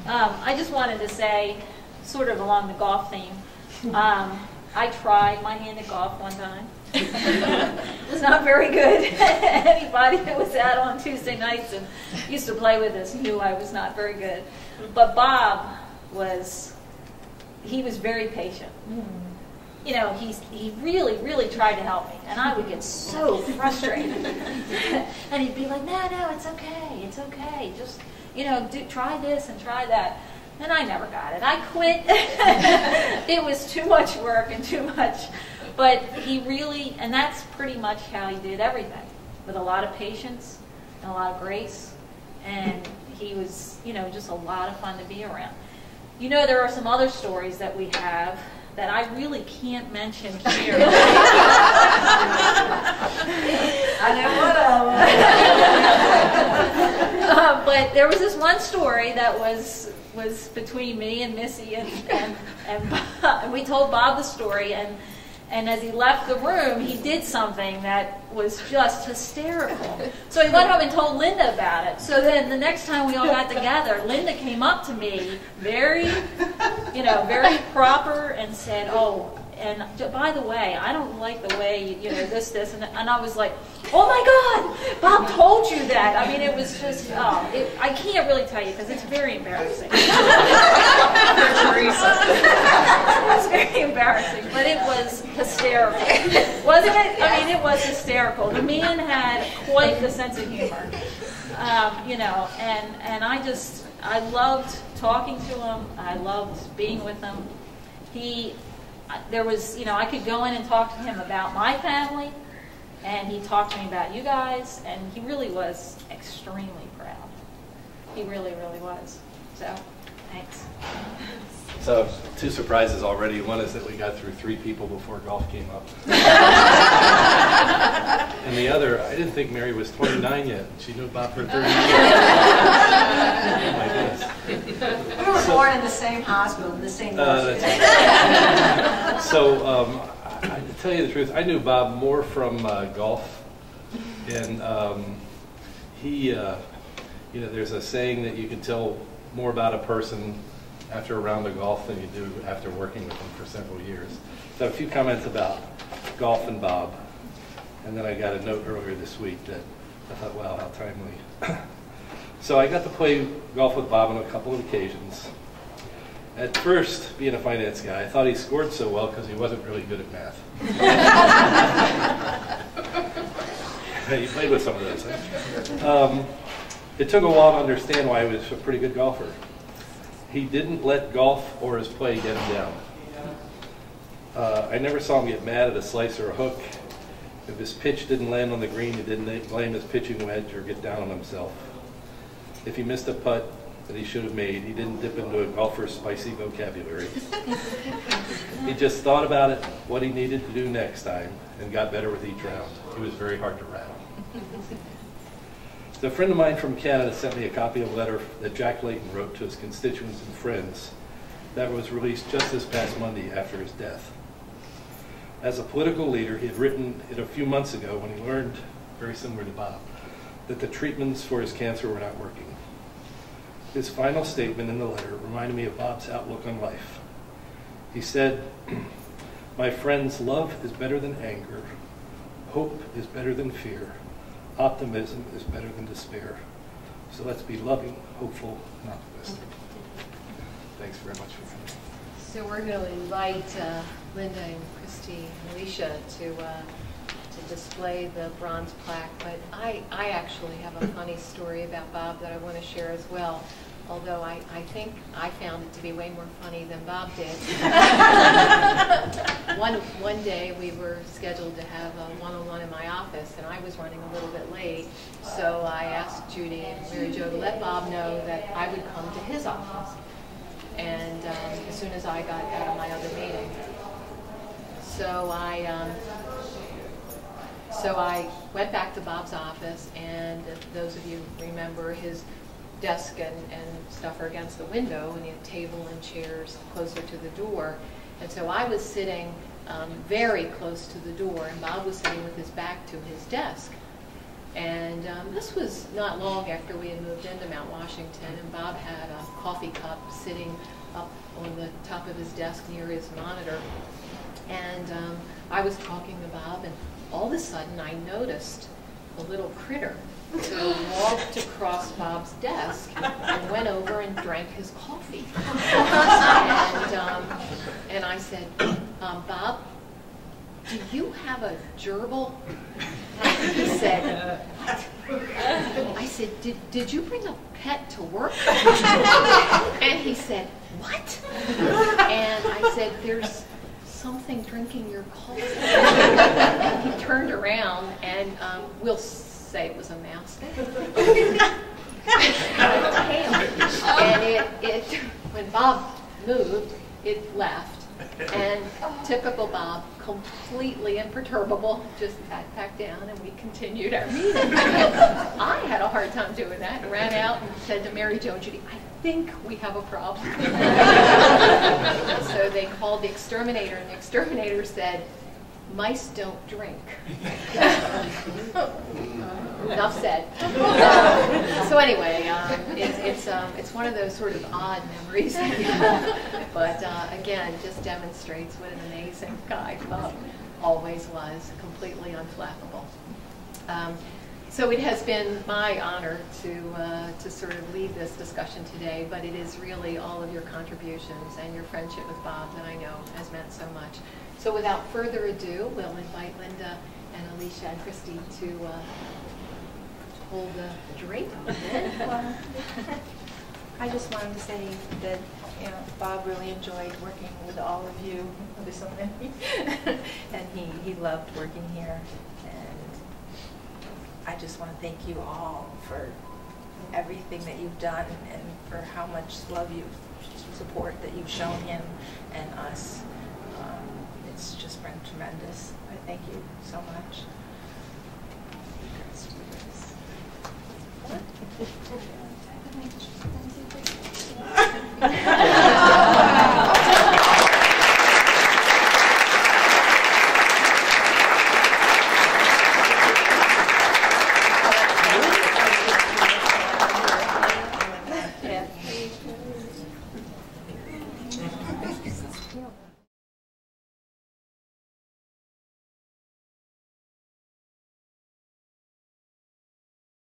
I just wanted to say, sort of along the golf theme, I tried my hand at golf one time. It was not very good. Anybody that was out on Tuesday nights and used to play with us knew I was not very good. But Bob he was very patient. You know, he really, really tried to help me, and I would get so frustrated. And he'd be like, no, it's okay, just, you know, try this and try that. And I never got it. I quit. It was too much work and too much. But he really, and that's pretty much how he did everything, with a lot of patience and a lot of grace. And he was, you know, just a lot of fun to be around. You know, there are some other stories that we have that I really can't mention here. I know one of them. But there was this one story that was between me and Missy, and we told Bob the story, and as he left the room, he did something that was just hysterical. So he went home and told Linda about it. So then the next time we all got together, Linda came up to me very proper and said, "Oh, and by the way, I don't like the way, you know, this, and I was like, oh my God, Bob told you that. I mean, it was just, I can't really tell you because it's very embarrassing. It was very embarrassing, but it was hysterical. Wasn't it? I mean, it was hysterical. The man had quite the sense of humor, you know, and I loved talking to him. I loved being with him. There was, you know, I could go in and talk to him about my family, and he talked to me about you guys, and he really was extremely proud. He really, really was. So, thanks. So, 2 surprises already. One is that we got through 3 people before golf came up. And the other, I didn't think Mary was 29 yet. She knew Bob for 30 years. Oh my goodness. We were born in the same hospital, in the same nursery. So, to tell you the truth, I knew Bob more from golf. And he, you know, there's a saying that you can tell more about a person after a round of golf than you do after working with them for several years. So a few comments about golf and Bob. And then I got a note earlier this week that I thought, wow, how timely. So I got to play golf with Bob on a couple of occasions. At first, being a finance guy, I thought he scored so well because he wasn't really good at math. You played with some of those, huh? It took a while to understand why he was a pretty good golfer. He didn't let golf or his play get him down. I never saw him get mad at a slice or a hook. If his pitch didn't land on the green, he didn't blame his pitching wedge or get down on himself. If he missed a putt that he should have made, he didn't dip into a golfer's spicy vocabulary. He just thought about it, what he needed to do next time, and got better with each round. He was very hard to rattle. So a friend of mine from Canada sent me a copy of a letter that Jack Layton wrote to his constituents and friends that was released just this past Monday after his death. As a political leader, he had written it a few months ago when he learned, very similar to Bob, that the treatments for his cancer were not working. His final statement in the letter reminded me of Bob's outlook on life. He said, "My friends, love is better than anger. Hope is better than fear. Optimism is better than despair. So let's be loving, hopeful, and optimistic." Thanks very much for coming. So we're going to invite Linda and Christy and Alicia to display the bronze plaque, but I actually have a funny story about Bob that I want to share as well, although I think I found it to be way more funny than Bob did. One day we were scheduled to have a one-on-one in my office, and I was running a little bit late, so I asked Judy and Mary Jo to let Bob know that I would come to his office, and as soon as I got out of my other meeting. So I went back to Bob's office, and those of you remember his desk and stuff are against the window, and he had a table and chairs closer to the door. And so I was sitting very close to the door, and Bob was sitting with his back to his desk. And this was not long after we had moved into Mount Washington, and Bob had a coffee cup sitting up on the top of his desk near his monitor. And I was talking to Bob, and all of a sudden I noticed a little critter walked across Bob's desk and went over and drank his coffee. And I said, Bob, do you have a gerbil? He said, what? I said, did you bring a pet to work? And he said, what? And I said, there's something drinking your coffee. And he turned around, and we'll say it was a mouse. And it when Bob moved, it left. And typical Bob, completely imperturbable, just sat back down, and we continued our meeting. I had a hard time doing that, and ran out and said to Mary Jo and Judy, I think we have a problem. So they called the exterminator, and the exterminator said, mice don't drink. Enough said. So anyway, it's one of those sort of odd memories, but again, just demonstrates what an amazing guy Bob always was, completely unflappable. So it has been my honor to sort of lead this discussion today, but it is really all of your contributions and your friendship with Bob that I know has meant so much. So without further ado, we'll invite Linda and Alicia and Christy to hold the drink. Well, I just wanted to say that Bob really enjoyed working with all of you. There's so many, and he loved working here. And I just want to thank you all for everything that you've done and for how much love support that you've shown him and us. It's just been tremendous. I thank you so much.